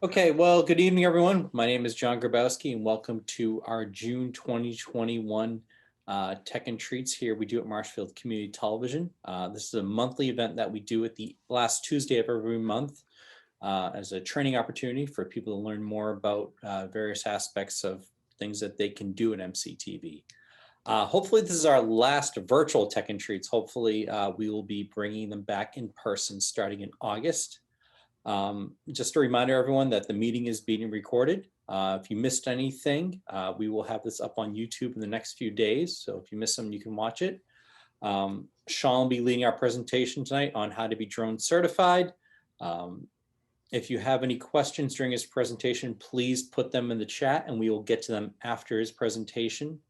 Okay, well, good evening, everyone. My name is John Grabowski, and welcome to our June 2021 Tech and Treats here we do at Marshfield Community Television. This is a monthly event that we do at the last Tuesday of every month as a training opportunity for people to learn more about various aspects of things that they can do at MCTV. Hopefully this is our last virtual Tech and Treats. Hopefully we will be bringing them back in person starting in August. Just a reminder, everyone, that the meeting is being recorded. If you missed anything, we will have this up on YouTube in the next few days. So if you missed something, you can watch it. Sean will be leading our presentation tonight on how to be drone certified. If you have any questions during his presentation, please put them in the chat and we will get to them after his presentation.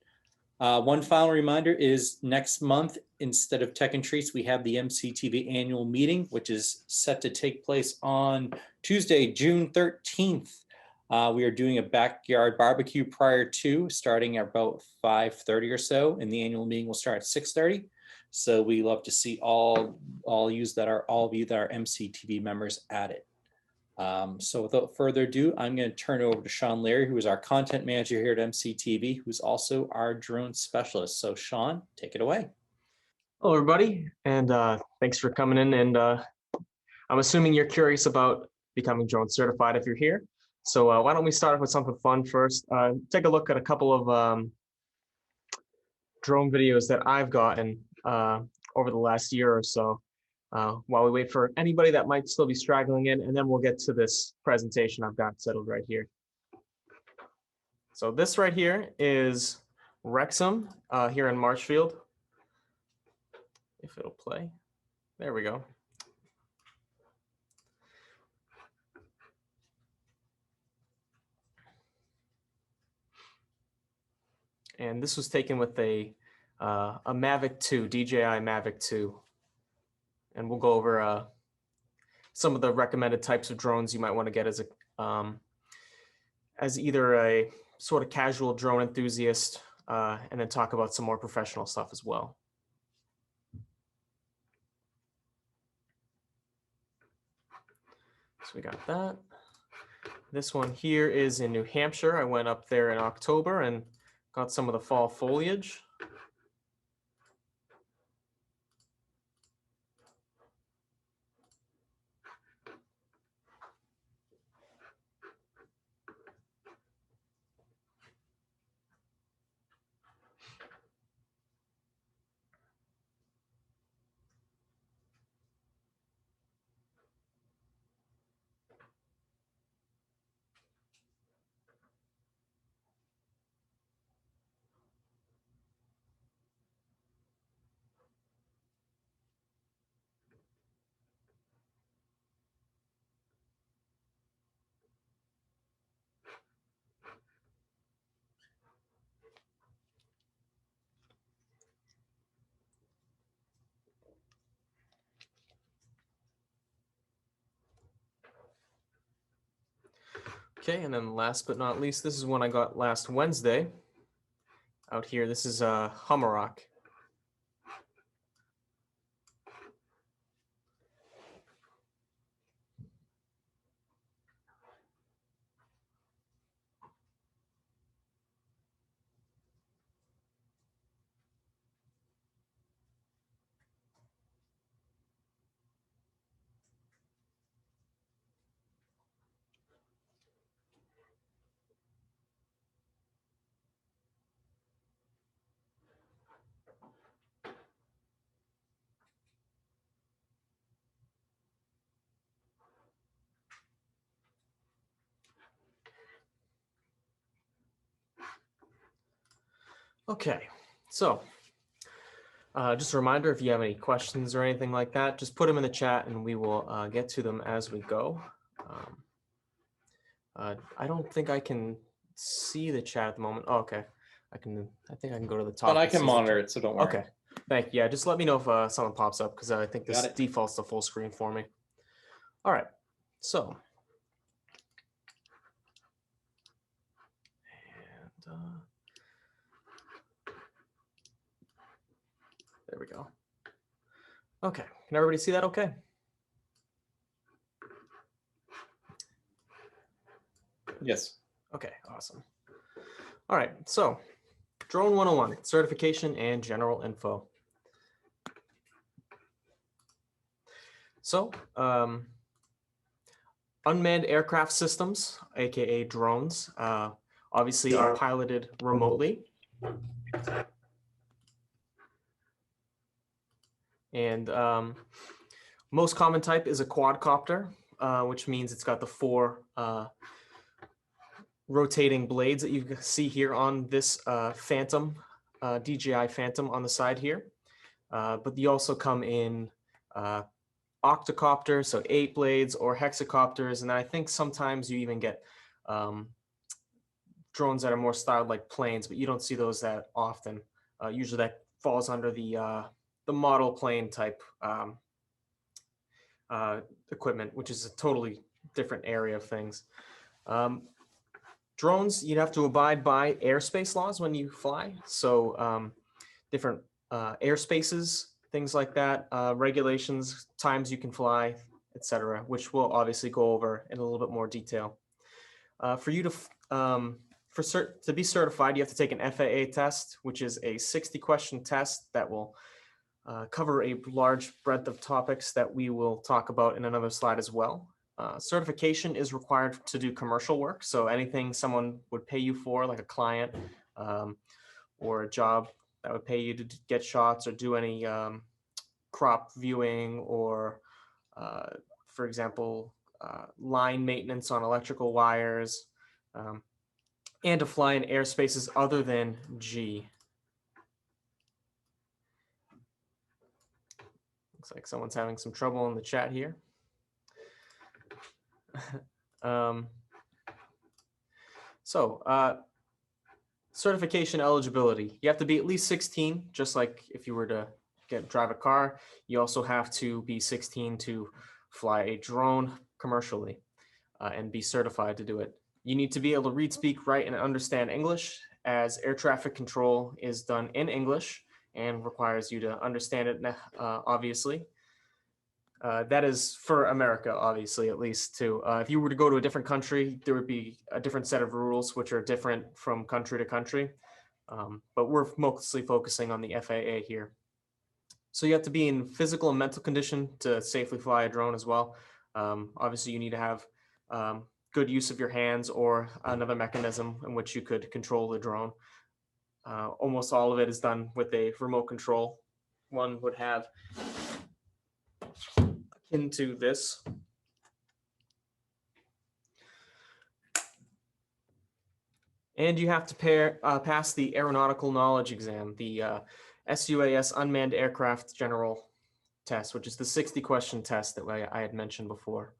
One final reminder is next month, instead of Tech and Treats, we have the MCTV annual meeting, which is set to take place on Tuesday, June 13th. We are doing a backyard barbecue prior to, starting at about 5:30 or so, and the annual meeting will start at 6:30. So we love to see all of you that are MCTV members at it. So without further ado, I'm going to turn it over to Sean Larry, who is our content manager here at MCTV, who's also our drone specialist. So Sean, take it away. Hello, everybody, and thanks for coming in. And I'm assuming you're curious about becoming drone certified if you're here. So why don't we start off with something fun first? Take a look at a couple of drone videos that I've gotten over the last year or so. While we wait for anybody that might still be straggling in, and then we'll get to this presentation I've got settled right here. So this right here is Wrexham here in Marshfield. If it'll play, there we go. And this was taken with a Mavic 2, DJI Mavic 2. And we'll go over some of the recommended types of drones you might want to get as either a sort of casual drone enthusiast, and then talk about some more professional stuff as well. So we got that. This one here is in New Hampshire. I went up there in October and got some of the fall foliage. Okay, and then last but not least, this is one I got last Wednesday out here. This is Hummerock. Okay, so just a reminder, if you have any questions or anything like that, just put them in the chat and we will get to them as we go. I don't think I can see the chat at the moment. Oh, okay, I think I can go to the top. But I can monitor it, so don't worry. Okay, thank you. Yeah, just let me know if something pops up because I think this defaults to full screen for me. All right, so. There we go. Okay, can everybody see that okay? Yes. Okay, awesome. All right, so Drone 101, certification and general info. So, unmanned aircraft systems, aka drones, obviously are piloted remotely. And most common type is a quadcopter, which means it's got the four rotating blades that you can see here on this Phantom, DJI Phantom on the side here. But you also come in octocopters, so 8 blades, or hexacopters, and I think sometimes you even get drones that are more styled like planes, but you don't see those that often. Usually that falls under the model plane type equipment, which is a totally different area of things. Drones, you'd have to abide by airspace laws when you fly. So different airspaces, things like that, regulations, times you can fly, etc., which we'll obviously go over in a little bit more detail. For you to be certified, you have to take an FAA test, which is a 60-question test that will cover a large breadth of topics that we will talk about in another slide as well. Certification is required to do commercial work, so anything someone would pay you for, like a client or a job that would pay you to get shots or do any crop viewing or, for example, line maintenance on electrical wires, and to fly in airspaces other than G. Looks like someone's having some trouble in the chat here. Certification eligibility. You have to be at least 16, just like if you were to drive a car. You also have to be 16 to fly a drone commercially and be certified to do it. You need to be able to read, speak, write, and understand English, as air traffic control is done in English and requires you to understand it, obviously. That is for America, obviously, at least, too. If you were to go to a different country, there would be a different set of rules, which are different from country to country. But we're mostly focusing on the FAA here. So you have to be in physical and mental condition to safely fly a drone as well. Obviously, you need to have good use of your hands or another mechanism in which you could control the drone. Almost all of it is done with a remote control. One would have into this. And you have to pass the aeronautical knowledge exam, the SUAS Unmanned Aircraft General Test, which is the 60-question test that I had mentioned before.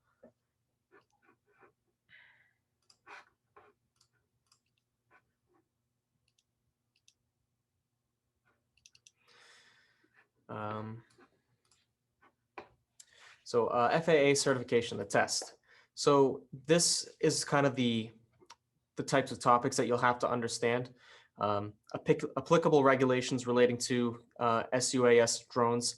FAA certification, the test. So this is kind of the types of topics that you'll have to understand. Applicable regulations relating to SUAS drones,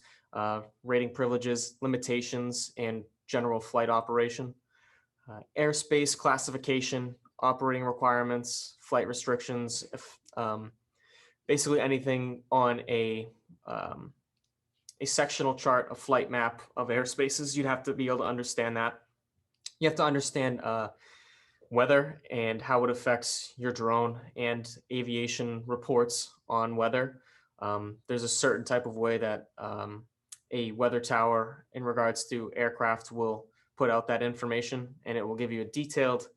rating privileges, limitations, and general flight operation. Airspace classification, operating requirements, flight restrictions, basically anything on a sectional chart, a flight map of airspaces. You'd have to be able to understand that. You have to understand weather and how it affects your drone, and aviation reports on weather. There's a certain type of way that a weather tower in regards to aircraft will put out that information, and it will give you a detailed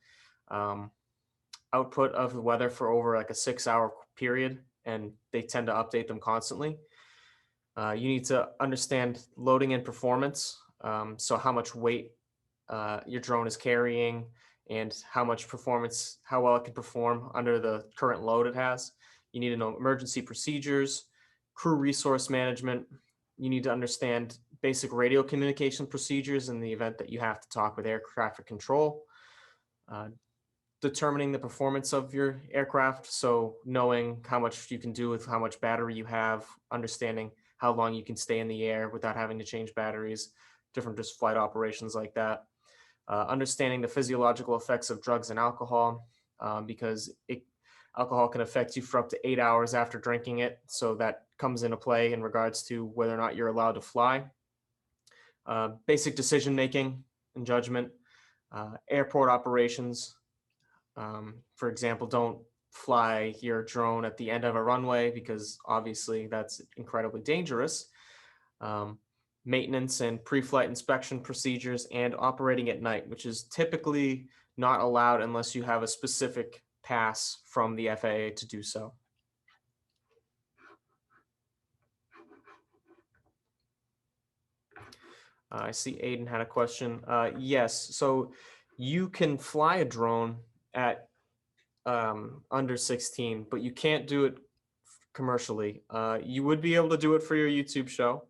output of the weather for over like a 6-hour period, and they tend to update them constantly. You need to understand loading and performance, so how much weight your drone is carrying and how much performance, how well it can perform under the current load it has. You need to know emergency procedures, crew resource management. You need to understand basic radio communication procedures in the event that you have to talk with air traffic control. Determining the performance of your aircraft, so knowing how much you can do with how much battery you have, understanding how long you can stay in the air without having to change batteries, different just flight operations like that. understanding the physiological effects of drugs and alcohol, because alcohol can affect you for up to 8 hours after drinking it. So that comes into play in regards to whether or not you're allowed to fly. Basic decision making and judgment, airport operations. For example, don't fly your drone at the end of a runway because obviously that's incredibly dangerous. Maintenance and pre-flight inspection procedures, and operating at night, which is typically not allowed unless you have a specific pass from the FAA to do so. I see Aiden had a question. Yes, so you can fly a drone at under 16, but you can't do it commercially. You would be able to do it for your YouTube show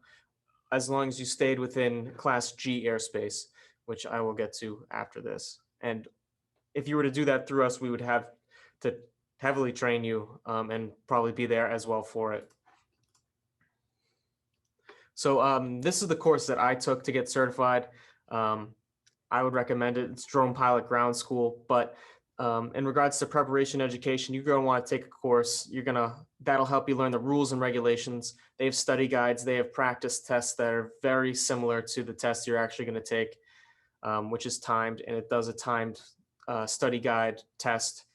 as long as you stayed within Class G airspace, which I will get to after this. And if you were to do that through us, we would have to heavily train you and probably be there as well for it. So this is the course that I took to get certified. I would recommend it. It's Drone Pilot Ground School. But in regards to preparation education, you're going to want to take a course. That'll help you learn the rules and regulations. They have study guides. They have practice tests that are very similar to the test you're actually going to take, which is timed, and it does a timed study guide test.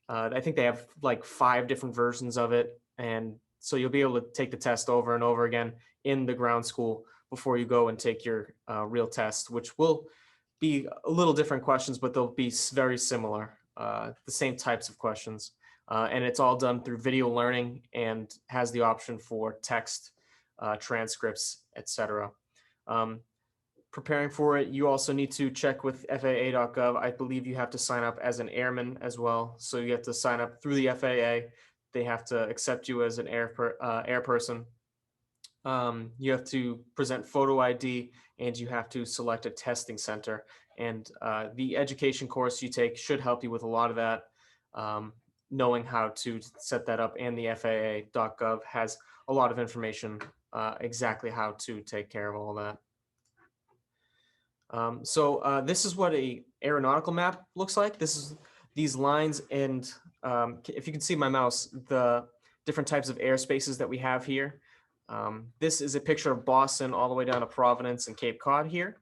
I think they have like 5 different versions of it, and so you'll be able to take the test over and over again in the ground school before you go and take your real test, which will be a little different questions, but they'll be very similar, the same types of questions. And it's all done through video learning and has the option for text, transcripts, etc. Preparing for it, you also need to check with FAA.gov. I believe you have to sign up as an airman as well. So you have to sign up through the FAA. They have to accept you as an air person. You have to present photo ID, and you have to select a testing center. And the education course you take should help you with a lot of that, knowing how to set that up. And the FAA.gov has a lot of information exactly how to take care of all that. So this is what a aeronautical map looks like. This is these lines, and if you can see my mouse, the different types of airspaces that we have here. This is a picture of Boston all the way down to Providence and Cape Cod here.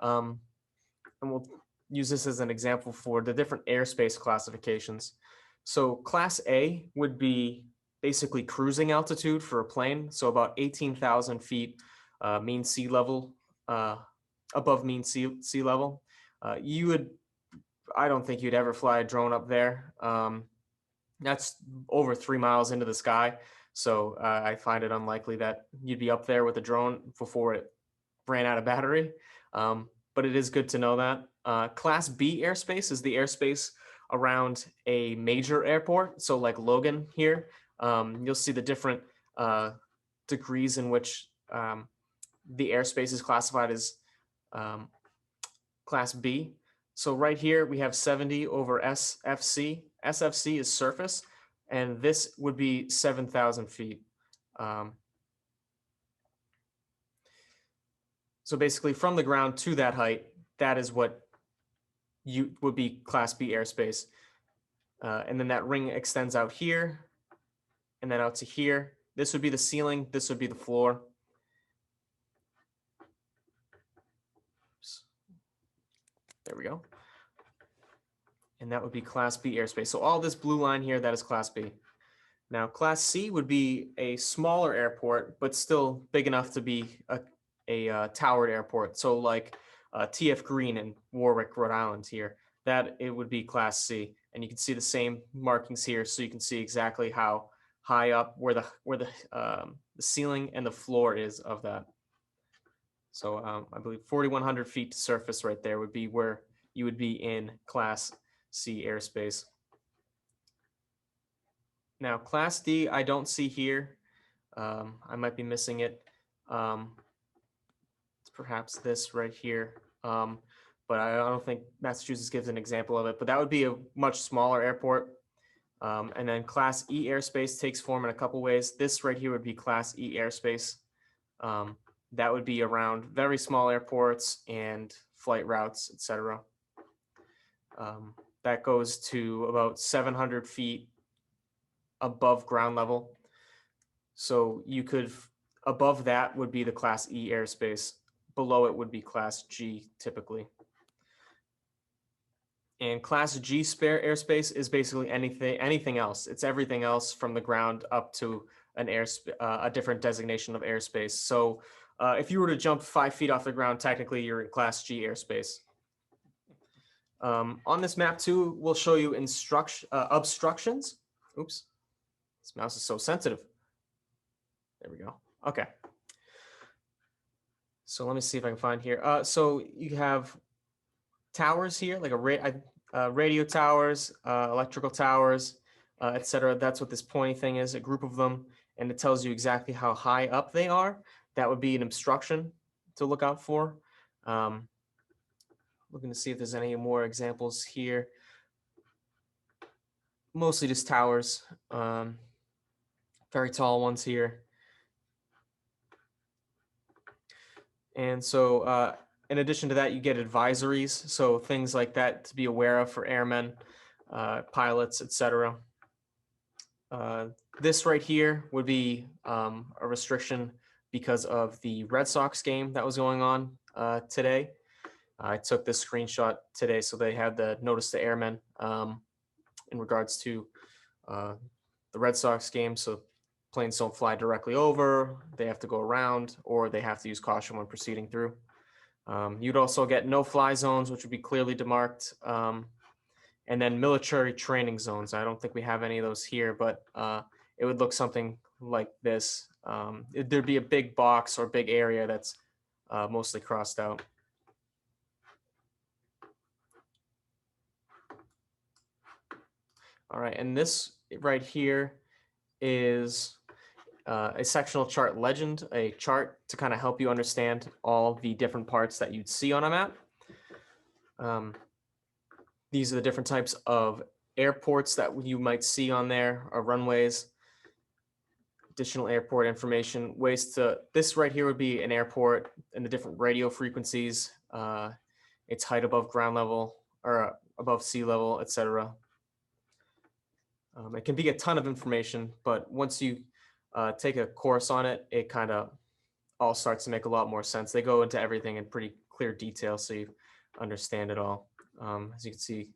And we'll use this as an example for the different airspace classifications. So Class A would be basically cruising altitude for a plane. So about 18,000 feet mean sea level, above mean sea level. I don't think you'd ever fly a drone up there. That's over 3 miles into the sky. So I find it unlikely that you'd be up there with a drone before it ran out of battery. But it is good to know that. Class B airspace is the airspace around a major airport. So like Logan here, you'll see the different degrees in which the airspace is classified as Class B. So right here we have 70 over SFC. SFC is surface, and this would be 7,000 feet. So basically from the ground to that height, that is what would be Class B airspace. And then that ring extends out here and then out to here. This would be the ceiling. This would be the floor. There we go. And that would be Class B airspace. So all this blue line here, that is Class B. Now, Class C would be a smaller airport, but still big enough to be a towered airport. So like TF Green in Warwick, Rhode Island here, that it would be Class C. And you can see the same markings here, so you can see exactly how high up where the ceiling and the floor is of that. So I believe 4,100 feet to surface right there would be where you would be in Class C airspace. Now, Class D, I don't see here. I might be missing it. It's perhaps this right here. But I don't think Massachusetts gives an example of it. But that would be a much smaller airport. And then Class E airspace takes form in a couple ways. This right here would be Class E airspace. That would be around very small airports and flight routes, etc. That goes to about 700 feet above ground level. So you could, above that would be the Class E airspace. Below it would be Class G typically. And Class G spare airspace is basically anything else. It's everything else from the ground up to a different designation of airspace. So if you were to jump 5 feet off the ground, technically you're in Class G airspace. On this map too, we'll show you obstructions. Oops, this mouse is so sensitive. There we go. Okay. So let me see if I can find here. So you have towers here, like radio towers, electrical towers, etc. That's what this pointy thing is, a group of them, and it tells you exactly how high up they are. That would be an obstruction to look out for. Looking to see if there's any more examples here. Mostly just towers, very tall ones here. And so in addition to that, you get advisories. So things like that to be aware of for airmen, pilots, etc. This right here would be a restriction because of the Red Sox game that was going on today. I took this screenshot today, so they had the notice to airmen in regards to the Red Sox game. So planes don't fly directly over, they have to go around, or they have to use caution when proceeding through. You'd also get no-fly zones, which would be clearly demarked, and then military training zones. I don't think we have any of those here, but it would look something like this. There'd be a big box or big area that's mostly crossed out. All right, and this right here is a sectional chart legend, a chart to kind of help you understand all the different parts that you'd see on a map. These are the different types of airports that you might see on there, or runways, additional airport information, ways to, this right here would be an airport and the different radio frequencies, its height above ground level or above sea level, etc. It can be a ton of information, but once you take a course on it, it kind of all starts to make a lot more sense. They go into everything in pretty clear detail, so you understand it all. As you can see,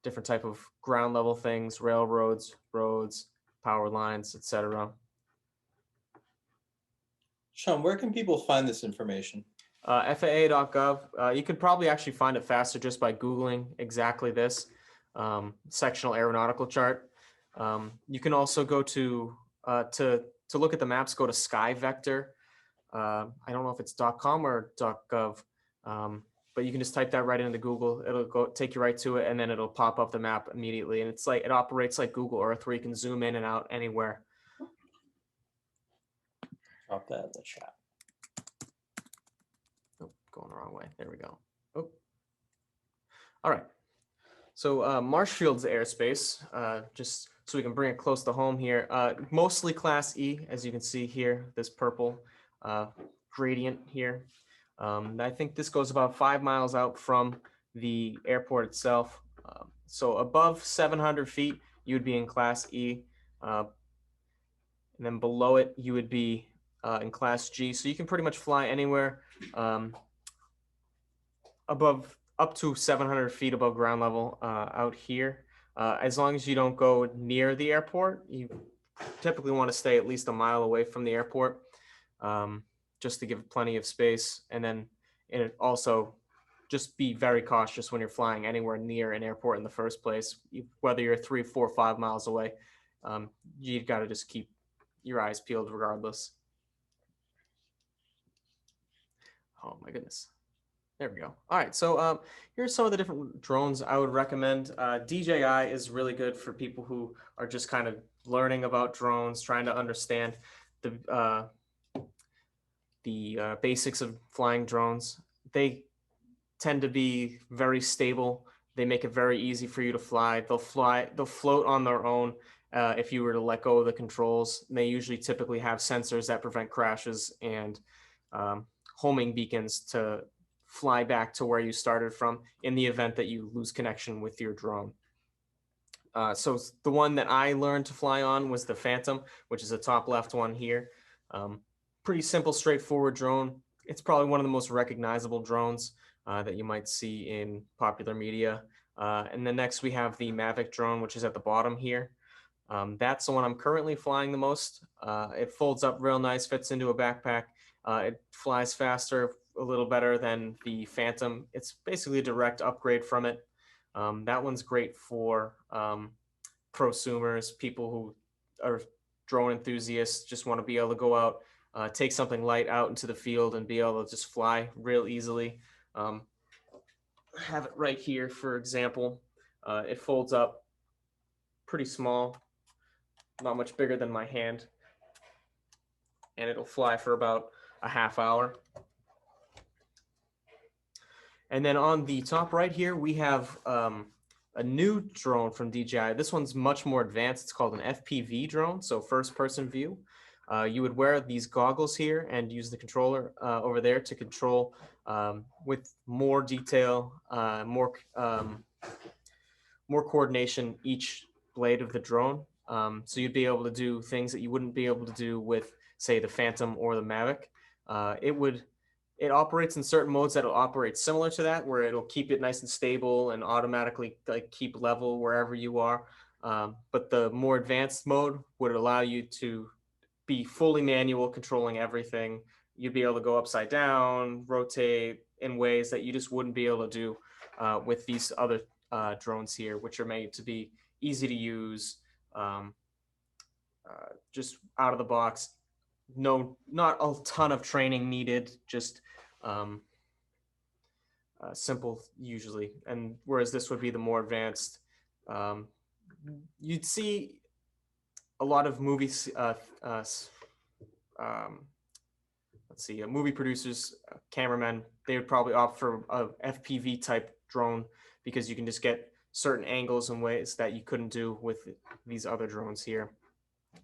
different type of ground level things, railroads, roads, power lines, etc. Sean, where can people find this information? FAA.gov. You could probably actually find it faster just by Googling exactly this sectional aeronautical chart. You can also go to look at the maps, go to SkyVector. I don't know if it's .com or .gov, but you can just type that right into Google. It'll take you right to it, and then it'll pop up the map immediately. And it's like, it operates like Google Earth, where you can zoom in and out anywhere. Drop that in the chat. Oh, going the wrong way. There we go. Oh, all right. So Marshfield's airspace, just so we can bring it close to home here, mostly Class E, as you can see here, this purple gradient here. I think this goes about 5 miles out from the airport itself. So above 700 feet, you would be in Class E. And then below it, you would be in Class G. So you can pretty much fly anywhere up to 700 feet above ground level out here. As long as you don't go near the airport, you typically want to stay at least a mile away from the airport, just to give plenty of space. And then also just be very cautious when you're flying anywhere near an airport in the first place. Whether you're 3, 4, 5 miles away, you've got to just keep your eyes peeled regardless. Oh my goodness. There we go. All right, so here's some of the different drones I would recommend. DJI is really good for people who are just kind of learning about drones, trying to understand the basics of flying drones. They tend to be very stable. They make it very easy for you to fly. They'll float on their own if you were to let go of the controls. And they usually typically have sensors that prevent crashes and homing beacons to fly back to where you started from in the event that you lose connection with your drone. So the one that I learned to fly on was the Phantom, which is the top left one here. Pretty simple, straightforward drone. It's probably one of the most recognizable drones that you might see in popular media. And then next we have the Mavic drone, which is at the bottom here. That's the one I'm currently flying the most. It folds up real nice, fits into a backpack. It flies faster, a little better than the Phantom. It's basically a direct upgrade from it. That one's great for prosumers, people who are drone enthusiasts, just want to be able to go out, take something light out into the field and be able to just fly real easily. Have it right here, for example. It folds up pretty small, not much bigger than my hand, and it'll fly for about a half hour. And then on the top right here, we have a new drone from DJI. This one's much more advanced. It's called an FPV drone, so first person view. You would wear these goggles here and use the controller over there to control with more detail, more coordination each blade of the drone. So you'd be able to do things that you wouldn't be able to do with, say, the Phantom or the Mavic. It operates in certain modes that'll operate similar to that, where it'll keep it nice and stable and automatically like keep level wherever you are. But the more advanced mode would allow you to be fully manual, controlling everything. You'd be able to go upside down, rotate in ways that you just wouldn't be able to do with these other drones here, which are made to be easy to use, just out of the box. No, not a ton of training needed, just simple usually. And whereas this would be the more advanced, you'd see a lot of movies, movie producers, cameramen, they would probably opt for a FPV type drone because you can just get certain angles and ways that you couldn't do with these other drones here.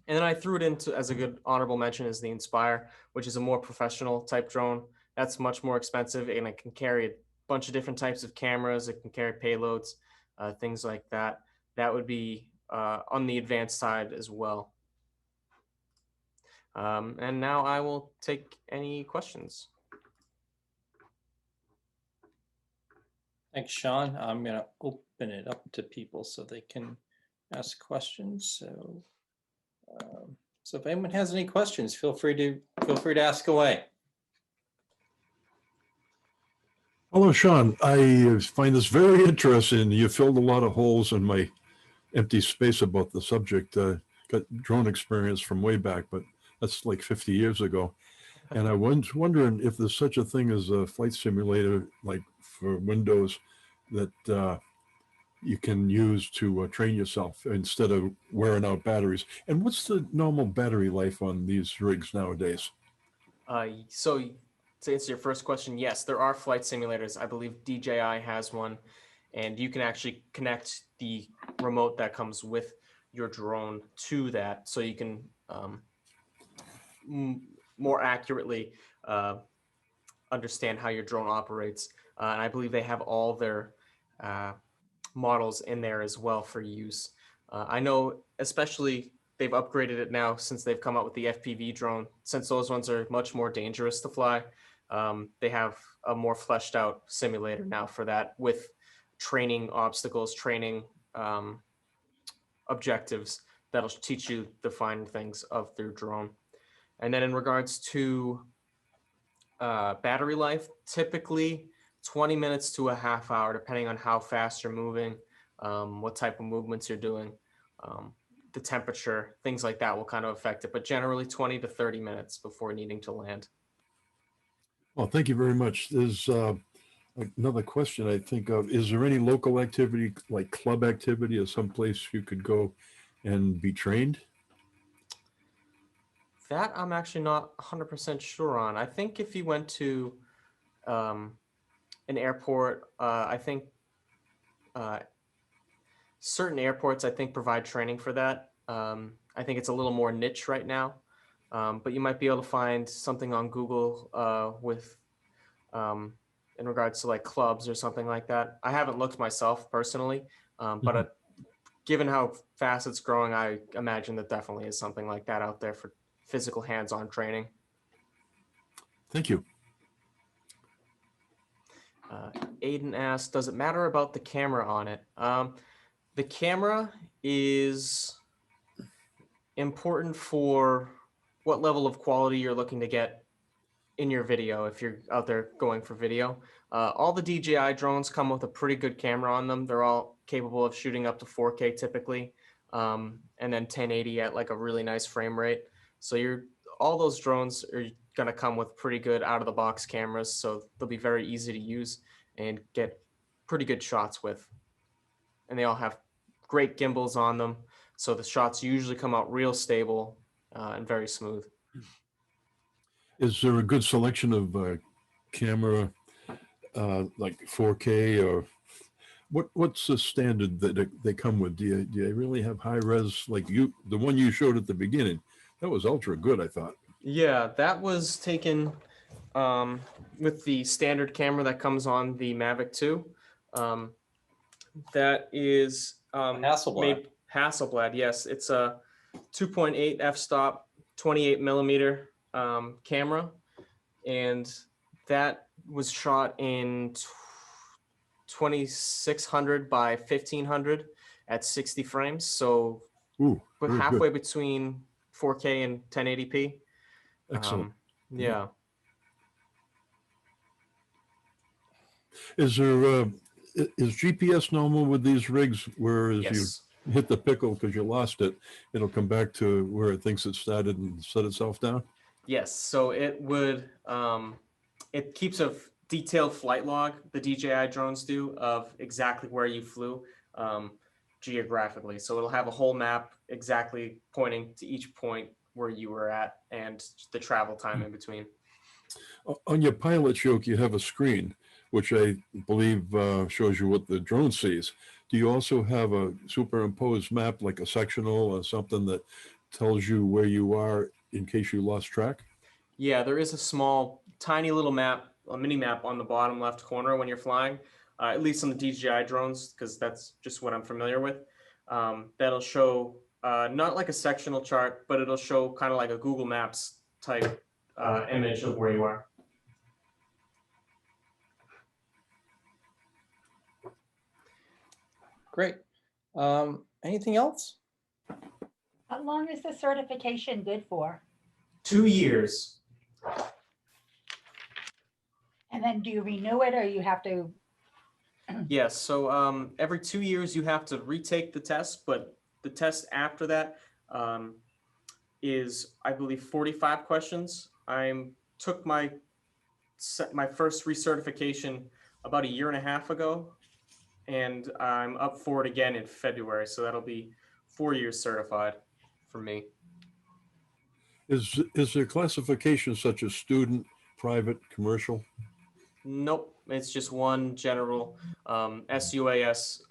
And then I threw it into, as a good honorable mention, is the Inspire, which is a more professional type drone. That's much more expensive, and it can carry a bunch of different types of cameras. It can carry payloads, things like that. That would be on the advanced side as well. And now I will take any questions. Thanks, Sean. I'm going to open it up to people so they can ask questions. So if anyone has any questions, feel free to ask away. Hello, Sean. I find this very interesting. You filled a lot of holes in my empty space about the subject. Got drone experience from way back, but that's like 50 years ago. And I was wondering if there's such a thing as a flight simulator, like for Windows, that you can use to train yourself instead of wearing out batteries. And what's the normal battery life on these rigs nowadays? So to answer your first question, yes, there are flight simulators. I believe DJI has one, and you can actually connect the remote that comes with your drone to that, so you can more accurately understand how your drone operates. And I believe they have all their models in there as well for use. I know, especially they've upgraded it now since they've come out with the FPV drone. Since those ones are much more dangerous to fly, they have a more fleshed out simulator now for that, with training obstacles, training objectives that'll teach you the fine things of their drone. And then in regards to battery life, typically 20 minutes to a half hour, depending on how fast you're moving, what type of movements you're doing, the temperature, things like that will kind of affect it, but generally 20 to 30 minutes before needing to land. Well, thank you very much. There's another question I think of. Is there any local activity, like club activity, or someplace you could go and be trained? That I'm actually not 100% sure on. I think if you went to an airport, I think certain airports, I think, provide training for that. I think it's a little more niche right now, but you might be able to find something on Google with in regards to like clubs or something like that. I haven't looked myself personally, but given how fast it's growing, I imagine that definitely is something like that out there for physical hands-on training. Thank you. Aiden asks, does it matter about the camera on it? The camera is important for what level of quality you're looking to get in your video if you're out there going for video. All the DJI drones come with a pretty good camera on them. They're all capable of shooting up to 4K typically, and then 1080 at like a really nice frame rate. So all those drones are going to come with pretty good out of the box cameras, so they'll be very easy to use and get pretty good shots with. And they all have great gimbals on them, so the shots usually come out real stable and very smooth. Is there a good selection of camera, like 4K, or what's the standard that they come with? Do you really have high res like the one you showed at the beginning? That was ultra good, I thought. Yeah, that was taken with the standard camera that comes on the Mavic 2. That is Hasselblad. Hasselblad, yes. It's a 2.8 f-stop, 28 millimeter camera, and that was shot in 2600 by 1500 at 60 frames. So we're halfway between 4K and 1080p. Excellent. Yeah. Is there is GPS normal with these rigs? Whereas Yes. you hit the pickle because you lost it, it'll come back to where it thinks it started and set itself down? Yes. So it would, it keeps a detailed flight log, the DJI drones do, of exactly where you flew geographically. So it'll have a whole map exactly pointing to each point where you were at and the travel time in between. On your pilot yoke, you have a screen, which I believe shows you what the drone sees. Do you also have a superimposed map, like a sectional or something that tells you where you are in case you lost track? Yeah, there is a small, tiny little map, a mini map on the bottom left corner when you're flying, at least on the DJI drones, because that's just what I'm familiar with. That'll show not like a sectional chart, but it'll show kind of like a Google Maps type image of where you are. Great. Anything else? How long is the certification good for? 2 years. And then do you renew it or you have to? Yes, so every 2 years you have to retake the test, but the test after that is, I believe, 45 questions. I took my first recertification about 1.5 years ago, and I'm up for it again in February, so that'll be 4 years certified for me. Is there classification such as student, private, commercial? Nope, it's just one general SUAS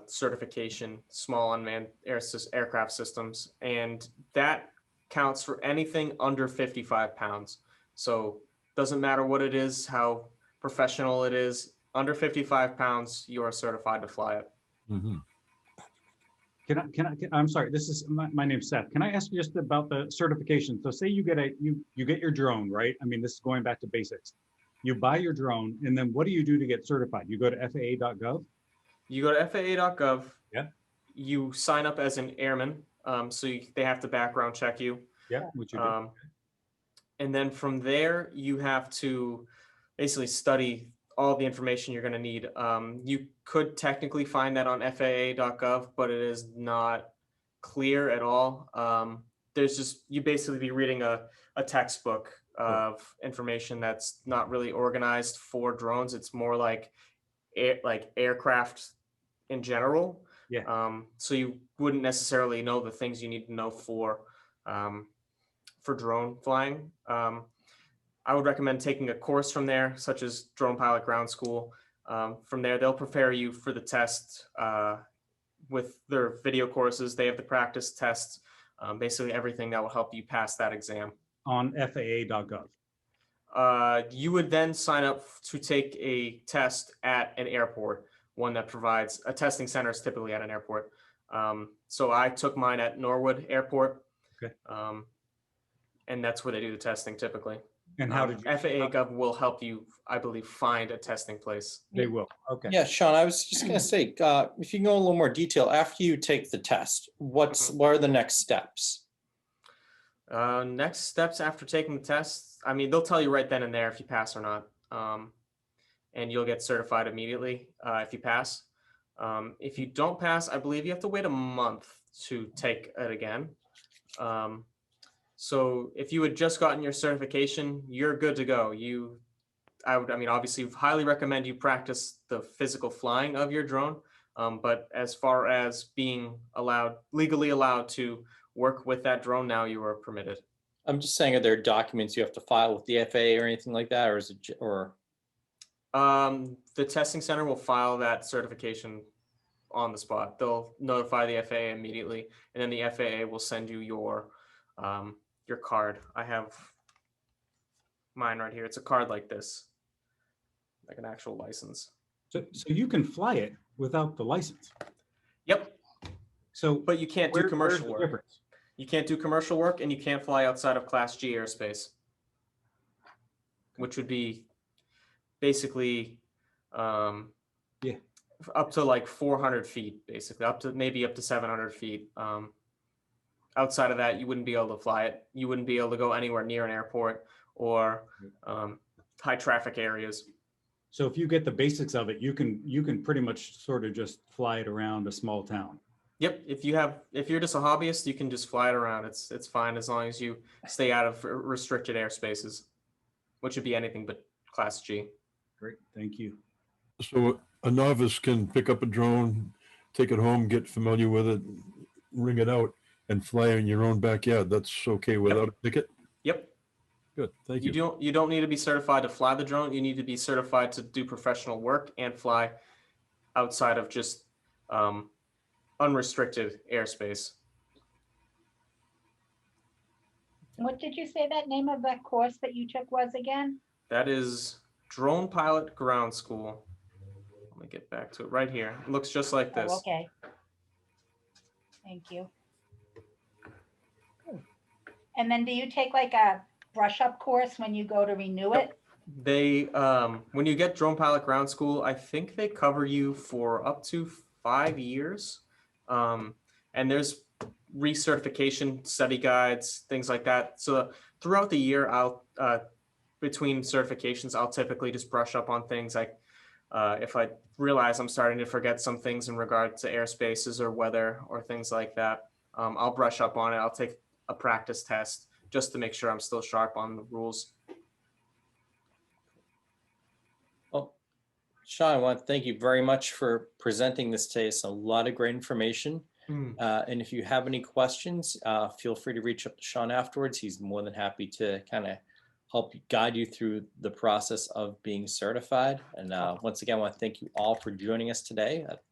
certification, small unmanned aircraft systems, and that counts for anything under 55 pounds. So doesn't matter what it is, how professional it is, under 55 pounds, you are certified to fly it. Mm-hmm. I'm sorry, this is my name's Seth. Can I ask you just about the certification? So say you get you get your drone, right? I mean, this is going back to basics. You buy your drone, and then what do you do to get certified? You go to FAA.gov? You go to FAA.gov. Yeah. You sign up as an airman, so they have to background check you. Yeah, which you do. And then from there, you have to basically study all the information you're going to need. You could technically find that on FAA.gov, but it is not clear at all. There's just, you basically be reading a textbook of information that's not really organized for drones. It's more like aircraft in general. Yeah. So you wouldn't necessarily know the things you need to know for drone flying. I would recommend taking a course from there, such as Drone Pilot Ground School. From there, they'll prepare you for the test with their video courses. They have the practice tests, basically everything that will help you pass that exam. On FAA.gov. You would then sign up to take a test at an airport, one that provides a testing center is typically at an airport. So I took mine at Norwood Airport. Okay. And that's where they do the testing typically. And how did you? FAA Gov will help you, I believe, find a testing place. They will. Okay. Yeah, Sean, I was just gonna say, if you can go in a little more detail, after you take the test, what are the next steps? Next steps after taking the test, I mean, they'll tell you right then and there if you pass or not. And you'll get certified immediately if you pass. If you don't pass, I believe you have to wait a month to take it again. So if you had just gotten your certification, you're good to go. I mean, obviously, highly recommend you practice the physical flying of your drone. But as far as being legally allowed to work with that drone, now you are permitted. I'm just saying, are there documents you have to file with the FAA or anything like that, or is it, or? The testing center will file that certification on the spot. They'll notify the FAA immediately, and then the FAA will send you your card. I have mine right here. It's a card like this, like an actual license. So you can fly it without the license. Yep. So, But you can't do where's commercial the work. difference? You can't do commercial work, and you can't fly outside of Class G airspace, which would be basically Yeah. up to like 400 feet, basically up to 700 feet. Outside of that, you wouldn't be able to fly it. You wouldn't be able to go anywhere near an airport or high traffic areas. So if you get the basics of it, you can pretty much sort of just fly it around a small town. Yep. If you're just a hobbyist, you can just fly it around. It's fine as long as you stay out of restricted airspaces, which would be anything but Class G. Great, thank you. So a novice can pick up a drone, take it home, get familiar with it, ring it out, and fly in your own backyard. That's okay without a ticket? Yep. Good, thank you. You don't need to be certified to fly the drone. You need to be certified to do professional work and fly outside of just unrestricted airspace. What did you say that name of that course that you took was again? That is Drone Pilot Ground School. Let me get back to it right here. It looks just like this. Oh, okay. Thank you. And then do you take like a brush up course when you go to renew it? They when you get Drone Pilot Ground School, I think they cover you for up to 5 years. And there's recertification study guides, things like that. So throughout the year, I'll between certifications, I'll typically just brush up on things like if I realize I'm starting to forget some things in regard to airspaces or weather or things like that, I'll brush up on it. I'll take a practice test just to make sure I'm still sharp on the rules. Well, Sean, I want to thank you very much for presenting this today. It's a lot of great information. And if you have any questions, feel free to reach out to Sean afterwards. He's more than happy to kind of help guide you through the process of being certified. And once again, I want to thank you all for joining us today at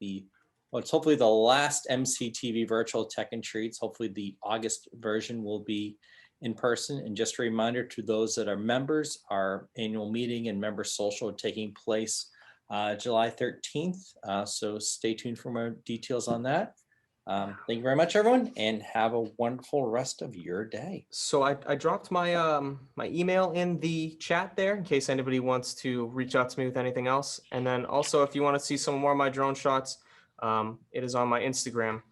it's hopefully the last MCTV virtual Tech and Treats. Hopefully the August version will be in person. And just a reminder to those that are members, our annual meeting and member social are taking place July 13th. So stay tuned for more details on that. Thank you very much, everyone, and have a wonderful rest of your day. So I dropped my my email in the chat there in case anybody wants to reach out to me with anything else. And then also, if you want to see some more of my drone shots, it is on my Instagram,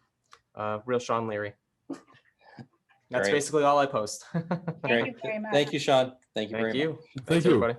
Real Sean Leary. That's Great. basically all I post. Thank you very much. Thank you, Sean. Thank you very much. Thank you. Thank Thanks, you. everybody.